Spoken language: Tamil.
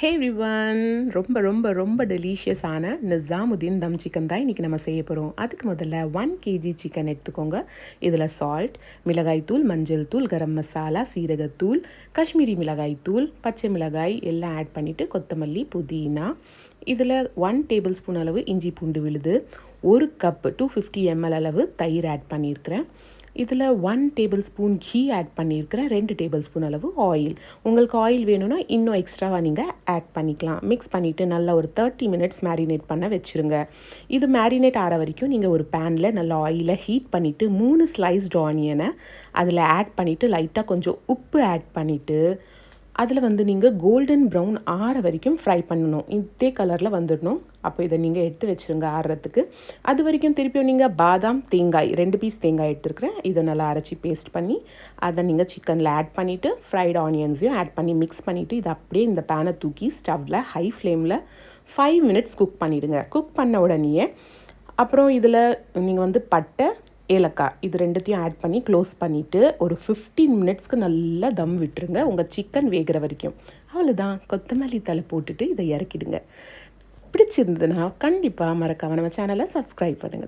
ஹே எவ்ரிவன், ரொம்ப ரொம்ப ரொம்ப டெலிஷியஸான நிசாமுதீன் தம் சிக்கன் தான் இன்றைக்கி நம்ம செய்ய போகிறோம். அதுக்கு முதல்ல 1 kg சிக்கன் எடுத்துக்கோங்க. இதில் சால்ட், மிளகாய்த்தூள், மஞ்சள் தூள், கரம் மசாலா, சீரகத்தூள், காஷ்மீரி மிளகாய்த்தூள், பச்சை மிளகாய் எல்லாம் ஆட் பண்ணிவிட்டு கொத்தமல்லி, புதினா, இதில் 1 டேபிள் ஸ்பூன் அளவு இஞ்சி பூண்டு விழுது, 1 கப் 250 ml அளவு தயிர் ஆட் பண்ணியிருக்கிறேன். இதில் 1 டேபிள் ஸ்பூன் கீ ஆட் பண்ணியிருக்கிறேன். 2 டேபிள் ஸ்பூன் அளவு ஆயில். உங்களுக்கு ஆயில் வேணும்னா இன்னும் எக்ஸ்ட்ராவாக நீங்கள் ஆட் பண்ணிக்கலாம். மிக்ஸ் பண்ணிவிட்டு நல்லா ஒரு 30 மினிட்ஸ் மேரினேட் பண்ண வச்சுருங்க. இது மேரினேட் ஆகிற வரைக்கும் நீங்கள் ஒரு பேனில் நல்லா ஆயிலை ஹீட் பண்ணிவிட்டு 3 ஸ்லைஸ்டு ஆனியனை அதில் ஆட் பண்ணிவிட்டு லைட்டாக கொஞ்சம் உப்பு ஆட் பண்ணிவிட்டு அதில் நீங்கள் கோல்டன் ப்ரௌன் ஆற வரைக்கும் ஃப்ரை பண்ணணும். இதே கலரில் வந்துடணும். அப்போ இதை நீங்கள் எடுத்து வச்சுருங்க ஆறுறதுக்கு. அது வரைக்கும் திருப்பியும் நீங்கள் பாதாம், தேங்காய் 2 பீஸ் தேங்காய் எடுத்துருக்கிறேன். இதை நல்லா அரைச்சி பேஸ்ட் பண்ணி அதை நீங்கள் சிக்கனில் ஆட் பண்ணிவிட்டு ஃப்ரைட் ஆனியன்ஸையும் ஆட் பண்ணி மிக்ஸ் பண்ணிவிட்டு இதை அப்படியே இந்த பேனை தூக்கி ஸ்டவ்வில் ஹை ஃப்ளேமில் 5 மினிட்ஸ் குக் பண்ணிவிடுங்க. குக் பண்ண உடனேயே அப்புறம் இதில் நீங்கள் பட்டை, ஏலக்காய் இது ரெண்டுத்தையும் ஆட் பண்ணி க்ளோஸ் பண்ணிவிட்டு ஒரு 15 மினிட்ஸ்க்கு நல்லா தம் விட்டுருங்க, உங்கள் சிக்கன் வேகிற வரைக்கும். அவ்வளோதான், கொத்தமல்லி தலை போட்டுட்டு இதை இறக்கிடுங்க. பிடிச்சிருந்ததுன்னா கண்டிப்பாக மறக்காம நம்ம சேனலை சப்ஸ்கிரைப் பண்ணுங்கள்.